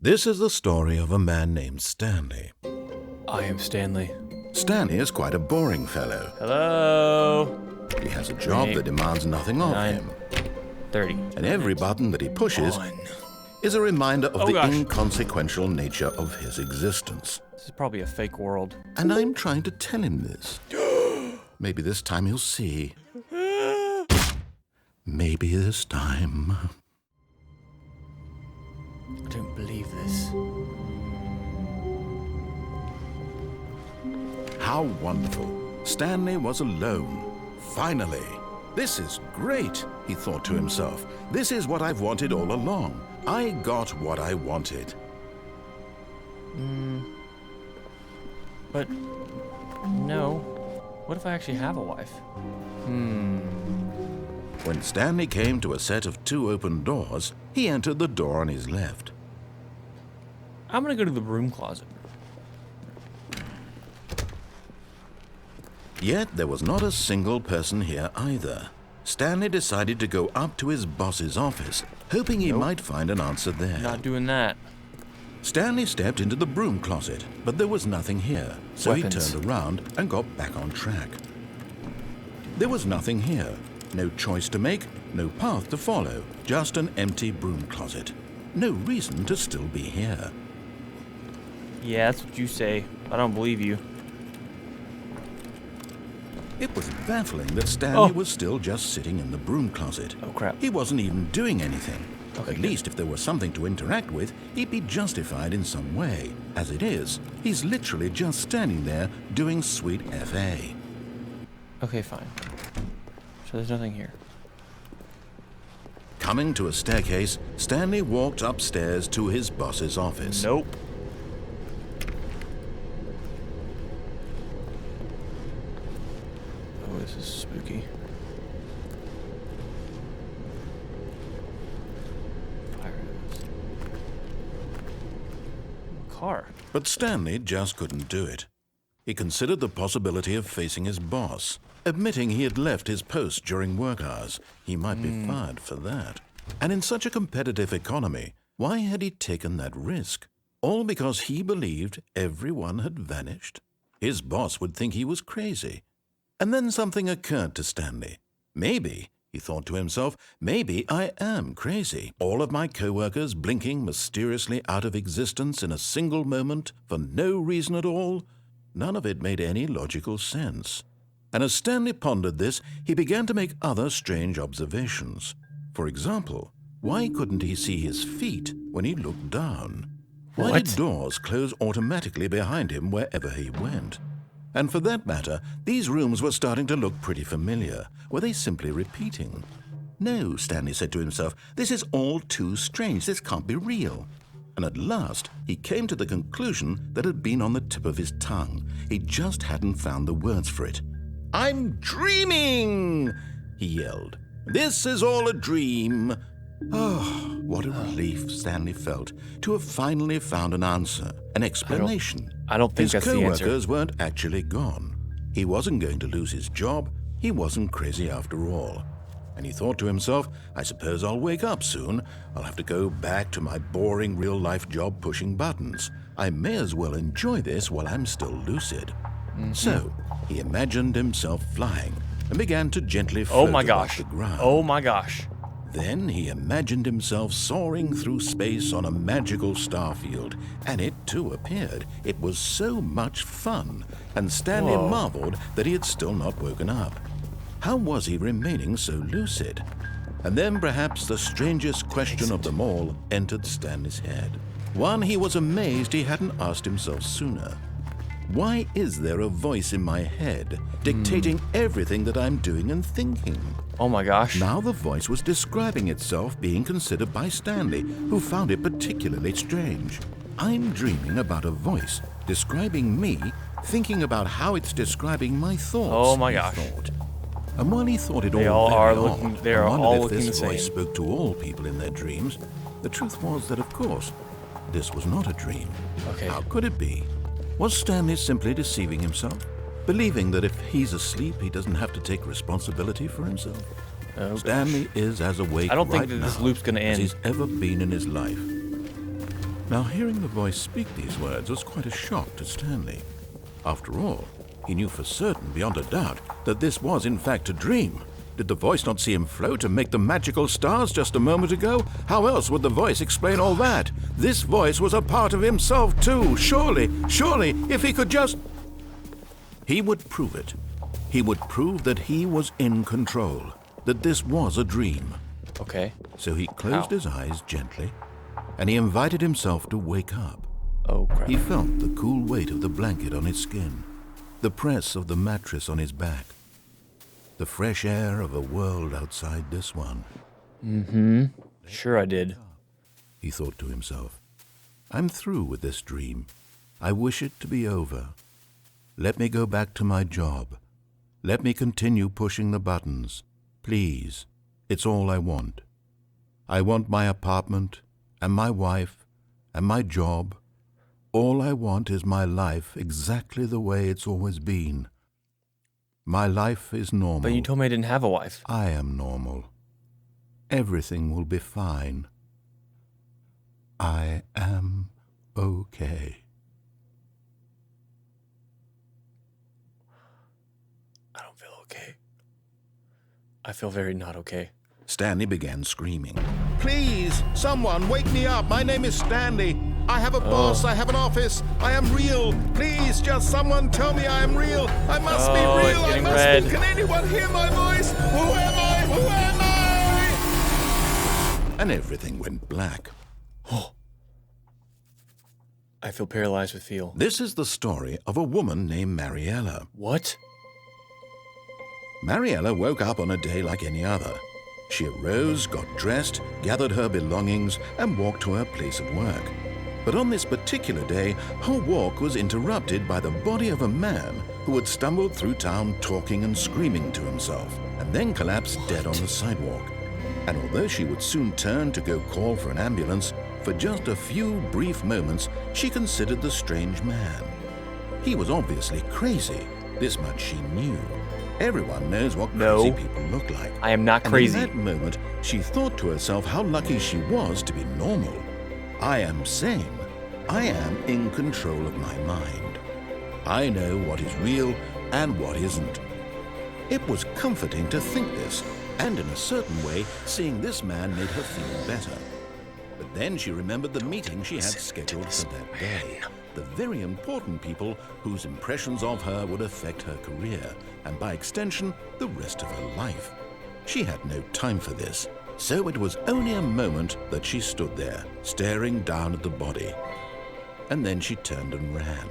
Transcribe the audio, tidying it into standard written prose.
This is the story of a man named Stanley. I am Stanley. Stanley is quite a boring fellow. Hello? He has a job that demands nothing of him. 30. And every button that he pushes is a reminder of the inconsequential nature of his existence. This is probably a fake world. And I'm trying to tell him this. Maybe this time he'll see. Maybe this time. I don't believe this. How wonderful. Stanley was alone. Finally. This is great, he thought to himself. This is what I've wanted all along. I got what I wanted. But, no. What if I actually have a wife? When Stanley came to a set of 2 open doors, he entered the door on his left. I'm gonna go to the broom closet. Yet there was not a single person here either. Stanley decided to go up to his boss's office, hoping he might find an answer there. Not doing that. Stanley stepped into the broom closet, but there was nothing here, so he turned around and got back on track. There was nothing here. No choice to make, no path to follow, just an empty broom closet. No reason to still be here. Yeah, that's what you say. I don't believe you. It was baffling that Stanley was still just sitting in the broom closet. Oh, crap. He wasn't even doing anything. Okay, At least if there was something to interact with, he'd be justified in some way. As it is, he's literally just standing there doing sweet FA. Okay, fine. So there's nothing here. Coming to a staircase, Stanley walked upstairs to his boss's office. Nope. Oh, this is spooky. Car. But Stanley just couldn't do it. He considered the possibility of facing his boss. Admitting he had left his post during work hours, he might be fired for that. And in such a competitive economy, why had he taken that risk? All because he believed everyone had vanished? His boss would think he was crazy. And then something occurred to Stanley. Maybe, he thought to himself, maybe I am crazy. All of my co-workers blinking mysteriously out of existence in a single moment for no reason at all? None of it made any logical sense. And as Stanley pondered this, he began to make other strange observations. For example, why couldn't he see his feet when he looked down? Why did doors close automatically behind him wherever he went? And for that matter, these rooms were starting to look pretty familiar. Were they simply repeating? No, Stanley said to himself, this is all too strange. This can't be real. And at last, he came to the conclusion that had been on the tip of his tongue. He just hadn't found the words for it. I'm dreaming, he yelled. This is all a dream. Oh, what a relief Stanley felt to have finally found an answer, an explanation. I don't think that's the answer. His co-workers weren't actually gone. He wasn't going to lose his job. He wasn't crazy after all. And he thought to himself, I suppose I'll wake up soon. I'll have to go back to my boring real-life job pushing buttons. I may as well enjoy this while I'm still lucid. So, he imagined himself flying and began to gently float above the ground. Oh my gosh. Then he imagined himself soaring through space on a magical starfield, and it too appeared. It was so much fun, and Stanley marveled that he had still not woken up. How was he remaining so lucid? And then perhaps the strangest question of them all entered Stanley's head. One he was amazed he hadn't asked himself sooner. Why is there a voice in my head dictating everything that I'm doing and thinking? Oh my gosh. Now the voice was describing itself being considered by Stanley, who found it particularly strange. I'm dreaming about a voice describing me, thinking about how it's describing my thoughts. Oh my gosh. And while he thought it They all are very looking. odd, They are and wondered all if looking the this same. voice spoke to all people in their dreams, the truth was that, of course, this was not a dream. Okay. How could it be? Was Stanley simply deceiving himself? Believing that if he's asleep, he doesn't have to take responsibility for himself? Oh, Stanley is as awake I don't think right that this now loop's gonna as end. he's ever been in his life. Now, hearing the voice speak these words was quite a shock to Stanley. After all, he knew for certain, beyond a doubt, that this was in fact a dream. Did the voice not see him float and make the magical stars just a moment ago? How else would the voice explain all that? This voice was a part of himself too. Surely, if he could just... He would prove it. He would prove that he was in control, that this was a dream. Okay. So he closed his eyes gently, and he invited himself to wake up. Oh, crap. He felt the cool weight of the blanket on his skin, the press of the mattress on his back, the fresh air of a world outside this one. Mm-hmm. Sure I did. He thought to himself, I'm through with this dream. I wish it to be over. Let me go back to my job. Let me continue pushing the buttons. Please, it's all I want. I want my apartment, and my wife, and my job. All I want is my life exactly the way it's always been. My life is normal. But you told me I didn't have a wife. I am normal. Everything will be fine. I am okay. I don't feel okay. I feel very not okay. Stanley began screaming. Please, someone, wake me up. My name is Stanley. I have a boss. I have an office. I am real. Please, just someone tell me I am real. I must be real. It's getting red. Can anyone hear my voice? Who am I? Who am I? And everything went black. I feel paralyzed with fear. This is the story of a woman named Mariella. What? Mariella woke up on a day like any other. She arose, got dressed, gathered her belongings, and walked to her place of work. But on this particular day, her walk was interrupted by the body of a man who had stumbled through town talking and screaming to himself, and then collapsed dead on the sidewalk. And although she would soon turn to go call for an ambulance, for just a few brief moments, she considered the strange man. He was obviously crazy. This much she knew. Everyone knows what crazy people look like. I am not crazy. And in that moment, she thought to herself how lucky she was to be normal. I am sane. I am in control of my mind. I know what is real and what isn't. It was comforting to think this, and in a certain way, seeing this man made her feel better. But then she remembered the meeting she had scheduled for that day. The very important people whose impressions of her would affect her career, and by extension, the rest of her life. She had no time for this, so it was only a moment that she stood there, staring down at the body. And then she turned and ran.